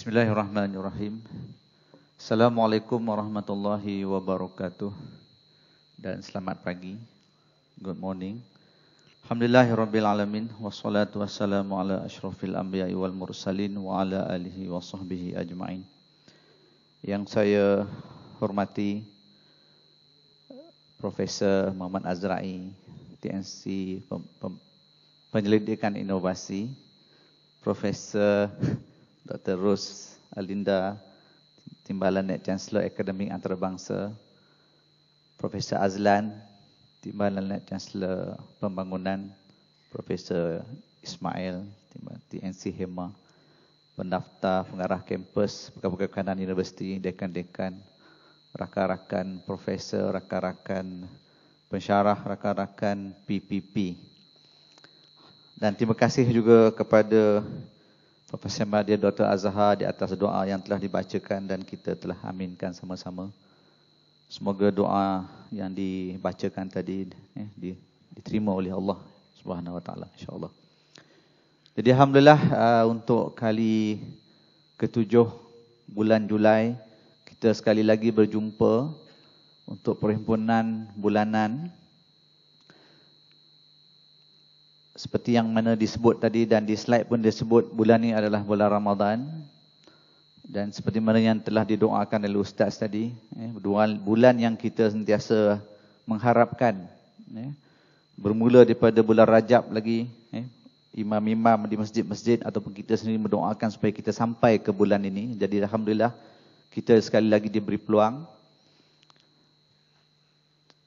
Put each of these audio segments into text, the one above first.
Bismillahirrahmanirrahim. Assalamualaikum warahmatullahi wabarakatuh. Dan selamat pagi. Good morning. Alhamdulillahirabbil alamin wassalatu wassalamu ala asyrafil anbiya'i wal mursalin wa ala alihi wa sahbihi ajmain. Yang saya hormati Profesor Muhammad Azrai, TNC Penyelidikan Inovasi, Profesor Dr. Ros Alinda, Timbalan Net Chancellor Akademik Antarabangsa, Profesor Azlan, Timbalan Net Chancellor Pembangunan, Profesor Ismail, TNC Hema, pendaftar pengarah kampus Pekan-Pekan Kanan Universiti, dekan-dekan, rakan-rakan profesor, rakan-rakan pensyarah, rakan-rakan PPP. Dan terima kasih juga kepada Profesor Mahathir Dr. Azhar di atas doa yang telah dibacakan dan kita telah aminkan sama-sama. Semoga doa yang dibacakan tadi diterima oleh Allah Subhanahu Wa Taala, insya-Allah. Jadi alhamdulillah untuk kali ke-7 bulan Julai kita sekali lagi berjumpa untuk perhimpunan bulanan. Seperti yang mana disebut tadi dan di slide pun disebut, bulan ini adalah bulan Ramadan. Dan seperti mana yang telah didoakan oleh Ustaz tadi, bulan yang kita sentiasa mengharapkan. Bermula daripada bulan Rajab lagi, imam-imam di masjid-masjid ataupun kita sendiri mendoakan supaya kita sampai ke bulan ini. Jadi alhamdulillah kita sekali lagi diberi peluang.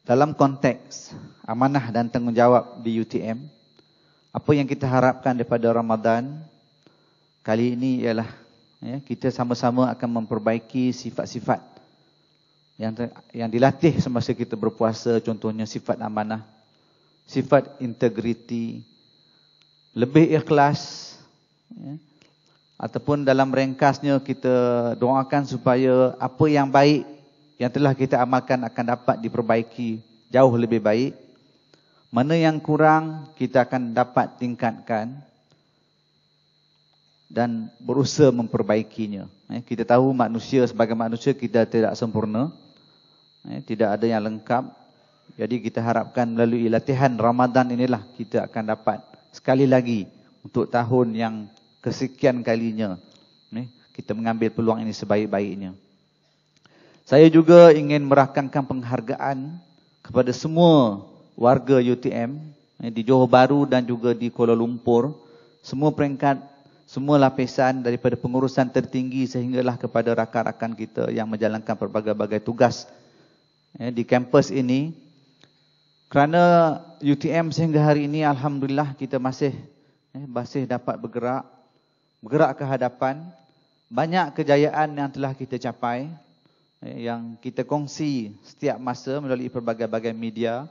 Dalam konteks amanah dan tanggungjawab di UTM, apa yang kita harapkan daripada Ramadan kali ini ialah kita sama-sama akan memperbaiki sifat-sifat yang dilatih semasa kita berpuasa, contohnya sifat amanah, sifat integriti, lebih ikhlas, ataupun dalam ringkasnya kita doakan supaya apa yang baik yang telah kita amalkan akan dapat diperbaiki jauh lebih baik. Mana yang kurang kita akan dapat tingkatkan dan berusaha memperbaikinya. Kita tahu manusia sebagai manusia kita tidak sempurna. Tidak ada yang lengkap. Jadi kita harapkan melalui latihan Ramadan inilah kita akan dapat sekali lagi untuk tahun yang kesekian kalinya kita mengambil peluang ini sebaik-baiknya. Saya juga ingin merakamkan penghargaan kepada semua warga UTM di Johor Bahru dan juga di Kuala Lumpur, semua peringkat, semua lapisan daripada pengurusan tertinggi sehinggalah kepada rakan-rakan kita yang menjalankan berbagai-bagai tugas di kampus ini. Kerana UTM sehingga hari ini alhamdulillah kita masih dapat bergerak ke hadapan. Banyak kejayaan yang telah kita capai, yang kita kongsi setiap masa melalui berbagai-bagai media,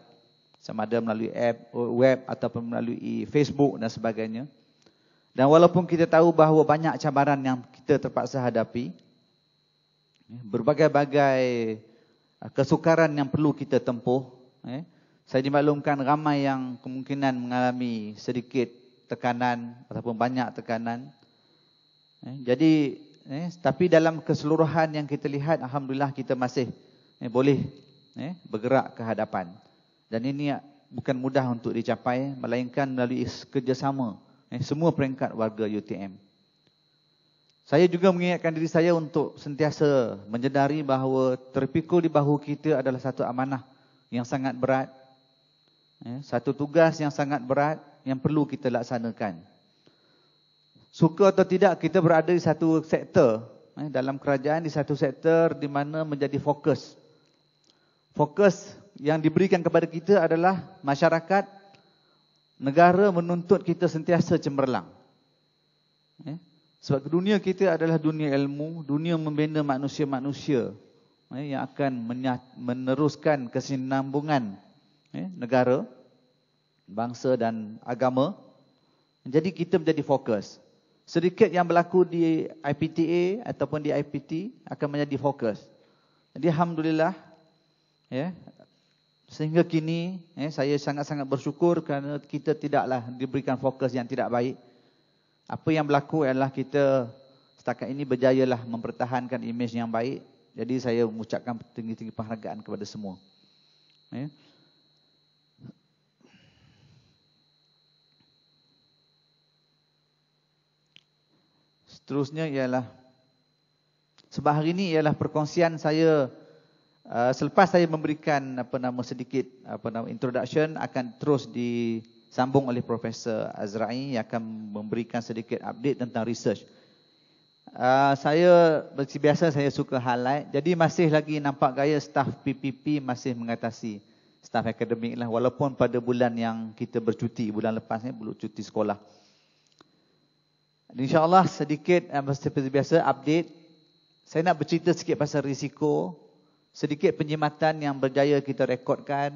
sama ada melalui app, web ataupun melalui Facebook dan sebagainya. Dan walaupun kita tahu bahawa banyak cabaran yang kita terpaksa hadapi, berbagai-bagai kesukaran yang perlu kita tempuh, saya dimaklumkan ramai yang kemungkinan mengalami sedikit tekanan ataupun banyak tekanan. Jadi, tapi dalam keseluruhan yang kita lihat, alhamdulillah kita masih boleh bergerak ke hadapan. Dan ini bukan mudah untuk dicapai, melainkan melalui kerjasama semua peringkat warga UTM. Saya juga mengingatkan diri saya untuk sentiasa menyedari bahawa terpikul di bahu kita adalah satu amanah yang sangat berat. Satu tugas yang sangat berat yang perlu kita laksanakan. Suka atau tidak, kita berada di satu sektor, dalam kerajaan di satu sektor di mana menjadi fokus. Fokus yang diberikan kepada kita adalah masyarakat, negara menuntut kita sentiasa cemerlang. Sebab dunia kita adalah dunia ilmu, dunia membina manusia-manusia yang akan meneruskan kesinambungan negara, bangsa dan agama. Jadi kita menjadi fokus. Sedikit yang berlaku di IPTA ataupun di IPT akan menjadi fokus. Jadi alhamdulillah, sehingga kini saya sangat-sangat bersyukur kerana kita tidaklah diberikan fokus yang tidak baik. Apa yang berlaku adalah kita setakat ini berjayalah mempertahankan imej yang baik. Jadi saya mengucapkan tinggi-tinggi penghargaan kepada semua. Ya. Seterusnya ialah, sebab hari ini ialah perkongsian saya, selepas saya memberikan sedikit introduction, akan terus disambung oleh Profesor Azra'i yang akan memberikan sedikit update tentang research. Saya seperti biasa saya suka highlight. Jadi masih lagi nampak gaya staf PPP masih mengatasi staf akademik lah, walaupun pada bulan yang kita bercuti, bulan lepas ni bulan cuti sekolah. InsyaAllah sedikit seperti biasa update. Saya nak bercerita sikit pasal risiko, sedikit penjimatan yang berjaya kita rekodkan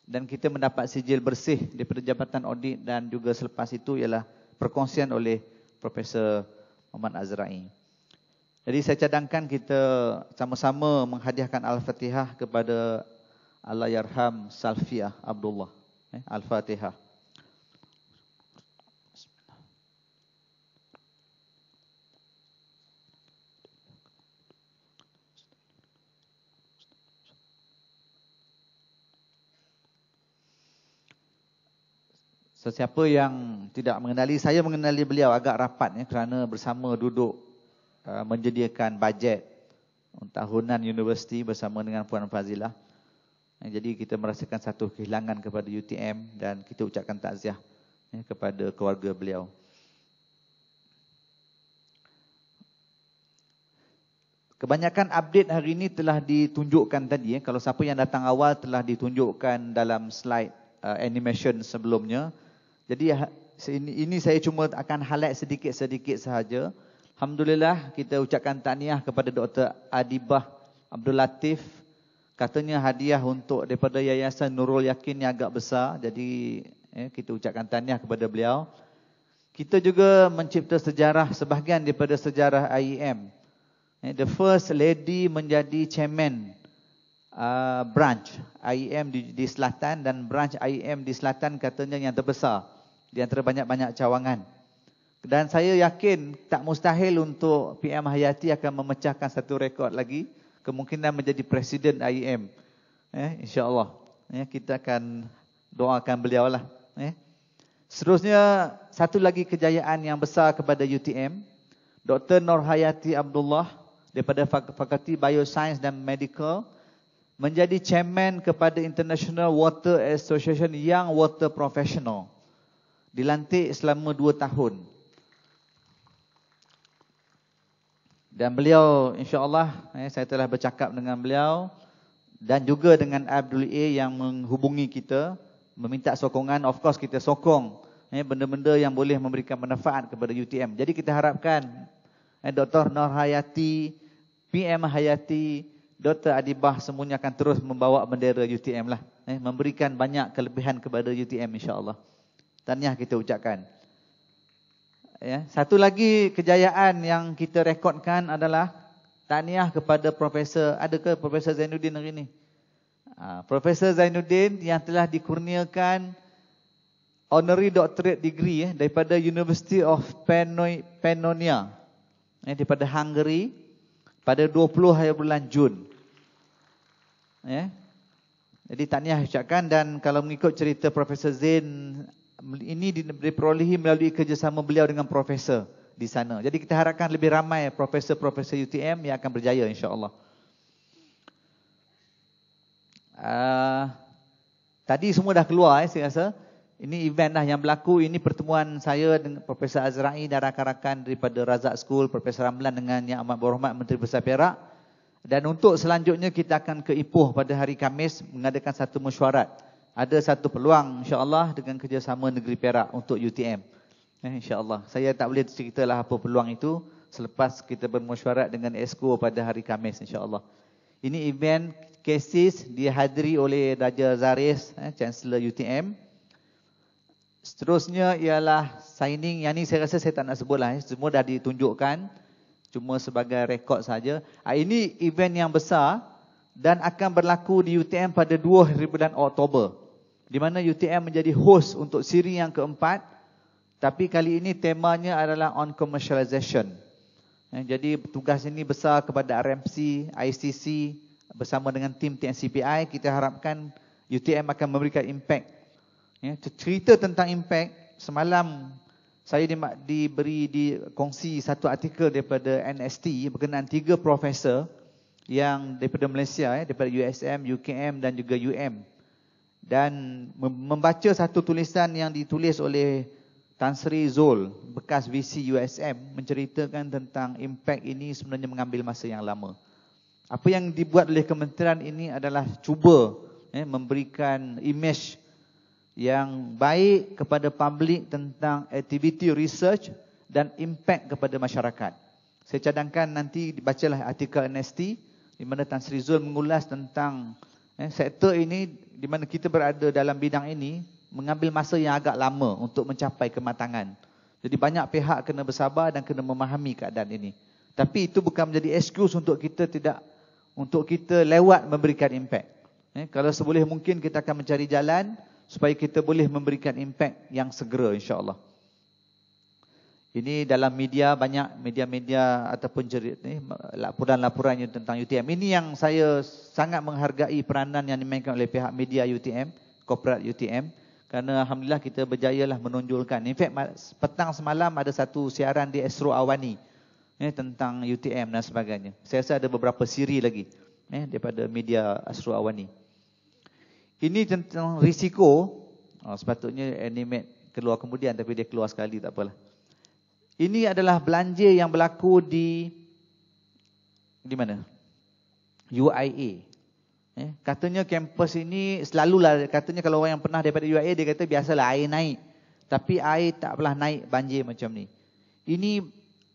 dan kita mendapat sijil bersih daripada Jabatan Audit, dan juga selepas itu ialah perkongsian oleh Profesor Muhammad Azra'i. Jadi saya cadangkan kita sama-sama menghadiahkan Al-Fatihah kepada Allahyarham Salfiah Abdullah. Al-Fatihah. Sesiapa yang tidak mengenali, saya mengenali beliau agak rapat kerana bersama duduk menyediakan bajet tahunan universiti bersama dengan Puan Fazilah. Jadi kita merasakan satu kehilangan kepada UTM dan kita ucapkan takziah kepada keluarga beliau. Kebanyakan update hari ini telah ditunjukkan tadi. Kalau siapa yang datang awal telah ditunjukkan dalam slide animation sebelumnya. Jadi ini saya cuma akan highlight sedikit-sedikit sahaja. Alhamdulillah kita ucapkan tahniah kepada Dr. Adibah Abdul Latif. Katanya hadiah untuk daripada Yayasan Nurul Yakin yang agak besar. Jadi kita ucapkan tahniah kepada beliau. Kita juga mencipta sejarah, sebahagian daripada sejarah IEM. The first lady menjadi chairman branch IEM di selatan, dan branch IEM di selatan katanya yang terbesar di antara banyak-banyak cawangan. Dan saya yakin tak mustahil untuk PM Hayati akan memecahkan satu rekod lagi, kemungkinan menjadi presiden IEM. InsyaAllah. Kita akan doakan beliau lah. Seterusnya, satu lagi kejayaan yang besar kepada UTM. Dr. Nur Hayati Abdullah daripada Fakulti Bioscience dan Medical menjadi chairman kepada International Water Association Young Water Professional. Dilantik selama 2 tahun. Dan beliau insya-Allah, saya telah bercakap dengan beliau dan juga dengan Abdul A yang menghubungi kita, meminta sokongan. Of course kita sokong benda-benda yang boleh memberikan manfaat kepada UTM. Jadi kita harapkan Dr. Nur Hayati, PM Hayati, Dr. Adibah semuanya akan terus membawa bendera UTM lah. Memberikan banyak kelebihan kepada UTM insya-Allah. Tahniah kita ucapkan. Satu lagi kejayaan yang kita rekodkan adalah tahniah kepada Profesor, adakah Profesor Zainuddin hari ini? Profesor Zainuddin yang telah dikurniakan honorary doctorate degree daripada University of Pannonia daripada Hungary pada 20 hari bulan Jun. Jadi tahniah ucapkan, dan kalau mengikut cerita Profesor Zain, ini diperolehi melalui kerjasama beliau dengan profesor di sana. Jadi kita harapkan lebih ramai profesor-profesor UTM yang akan berjaya insya-Allah. Tadi semua dah keluar saya rasa. Ini event dah yang berlaku. Ini pertemuan saya dengan Profesor Azra'i dan rakan-rakan daripada Razak School, Profesor Ramlan dengan Yang Amat Berhormat Menteri Besar Perak. Dan untuk selanjutnya kita akan ke Ipoh pada hari Khamis mengadakan satu mesyuarat. Ada satu peluang insya-Allah dengan kerjasama Negeri Perak untuk UTM. InsyaAllah. Saya tak boleh ceritalah apa peluang itu selepas kita bermesyuarat dengan Esko pada hari Khamis insya-Allah. Ini event cases dihadiri oleh Raja Zaris, Chancellor UTM. Seterusnya ialah signing. Yang ni saya rasa saya tak nak sebutlah. Semua dah ditunjukkan. Cuma sebagai rekod saja. Ini event yang besar dan akan berlaku di UTM pada 2 bulan Oktober. Di mana UTM menjadi host untuk siri yang keempat. Tapi kali ini temanya adalah on commercialization. Jadi tugas ini besar kepada RMC, ICC bersama dengan tim TNCPI. Kita harapkan UTM akan memberikan impact. Cerita tentang impact, semalam saya dikongsi satu artikel daripada NST berkenaan 3 profesor yang daripada Malaysia, daripada USM, UKM dan juga UM. Dan membaca satu tulisan yang ditulis oleh Tan Sri Zul, bekas VC USM, menceritakan tentang impact ini sebenarnya mengambil masa yang lama. Apa yang dibuat oleh kementerian ini adalah cuba memberikan image yang baik kepada publik tentang aktiviti research dan impact kepada masyarakat. Saya cadangkan nanti dibacalah artikel NST di mana Tan Sri Zul mengulas tentang sektor ini di mana kita berada dalam bidang ini mengambil masa yang agak lama untuk mencapai kematangan. Jadi banyak pihak kena bersabar dan kena memahami keadaan ini. Tapi itu bukan menjadi excuse untuk kita lewat memberikan impact. Kalau seboleh mungkin kita akan mencari jalan supaya kita boleh memberikan impact yang segera, insya-Allah. Ini dalam media, banyak media-media ataupun laporan-laporan tentang UTM. Ini yang saya sangat menghargai peranan yang dimainkan oleh pihak media UTM, korporat UTM. Kerana Alhamdulillah kita berjayalah menonjolkan. In fact, petang semalam ada satu siaran di Astro Awani tentang UTM dan sebagainya. Saya rasa ada beberapa siri lagi daripada media Astro Awani. Ini tentang risiko. Sepatutnya animate keluar kemudian, tapi dia keluar sekali, tak apalah. Ini adalah belanja yang berlaku di mana? UIA. Katanya kampus ini selalulah, katanya kalau orang yang pernah daripada UIA, dia kata biasalah air naik. Tapi air tak pernah naik banjir macam ni. Ini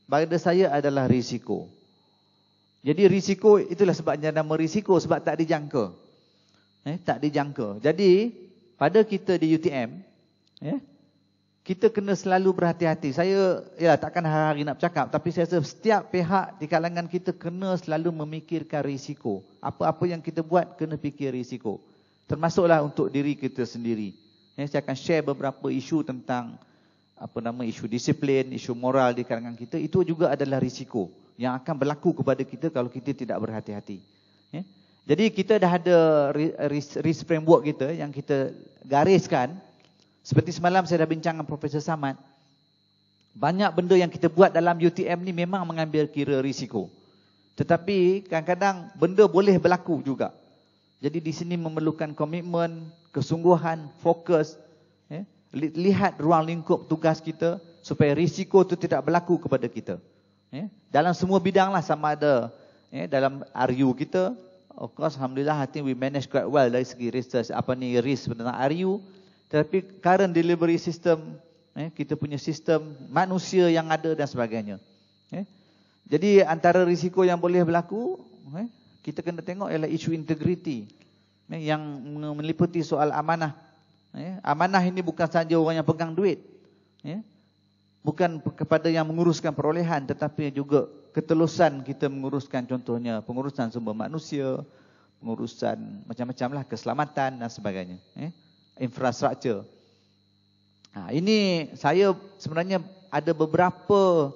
pada saya adalah risiko. Jadi risiko itulah sebabnya nama risiko, sebab tak dijangka. Tak dijangka. Jadi pada kita di UTM, kita kena selalu berhati-hati. Saya takkan hari-hari nak bercakap, tapi saya rasa setiap pihak di kalangan kita kena selalu memikirkan risiko. Apa-apa yang kita buat kena fikir risiko. Termasuklah untuk diri kita sendiri. Saya akan share beberapa isu tentang isu disiplin, isu moral di kalangan kita. Itu juga adalah risiko yang akan berlaku kepada kita kalau kita tidak berhati-hati. Jadi kita dah ada risk framework kita yang kita gariskan. Seperti semalam saya dah bincang dengan Profesor Samad. Banyak benda yang kita buat dalam UTM ni memang mengambil kira risiko. Tetapi kadang-kadang benda boleh berlaku juga. Jadi di sini memerlukan komitmen, kesungguhan, fokus. Lihat ruang lingkup tugas kita supaya risiko itu tidak berlaku kepada kita. Dalam semua bidang lah, sama ada dalam RU kita. Of course, Alhamdulillah, I think we manage quite well dari segi research, risk tentang RU. Tapi current delivery system, kita punya sistem manusia yang ada dan sebagainya. Jadi antara risiko yang boleh berlaku, kita kena tengok ialah isu integriti yang meliputi soal amanah. Amanah ini bukan saja orang yang pegang duit, bukan kepada yang menguruskan perolehan, tetapi juga ketelusan kita menguruskan, contohnya pengurusan sumber manusia, pengurusan macam-macam lah, keselamatan dan sebagainya. Infrastruktur. Ini saya sebenarnya ada beberapa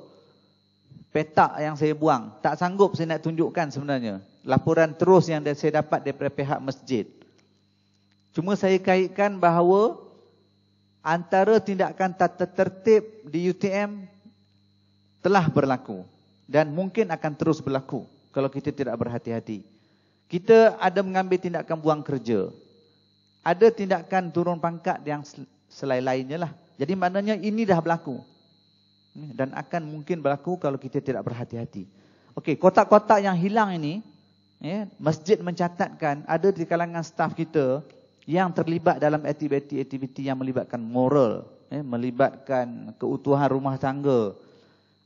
petak yang saya buang. Tak sanggup saya nak tunjukkan sebenarnya. Laporan terus yang saya dapat daripada pihak masjid. Cuma saya kaitkan bahawa antara tindakan tata tertib di UTM telah berlaku dan mungkin akan terus berlaku kalau kita tidak berhati-hati. Kita ada mengambil tindakan buang kerja. Ada tindakan turun pangkat yang selain-lainnya lah. Jadi maknanya ini dah berlaku. Dan akan mungkin berlaku kalau kita tidak berhati-hati. Okey, kotak-kotak yang hilang ini, masjid mencatatkan ada di kalangan staf kita yang terlibat dalam aktiviti-aktiviti yang melibatkan moral, melibatkan keutuhan rumah tangga.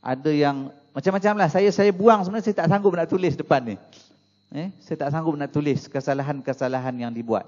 Ada yang macam-macam lah. Saya buang sebenarnya, saya tak sanggup nak tulis depan ni. Saya tak sanggup nak tulis kesalahan-kesalahan yang dibuat.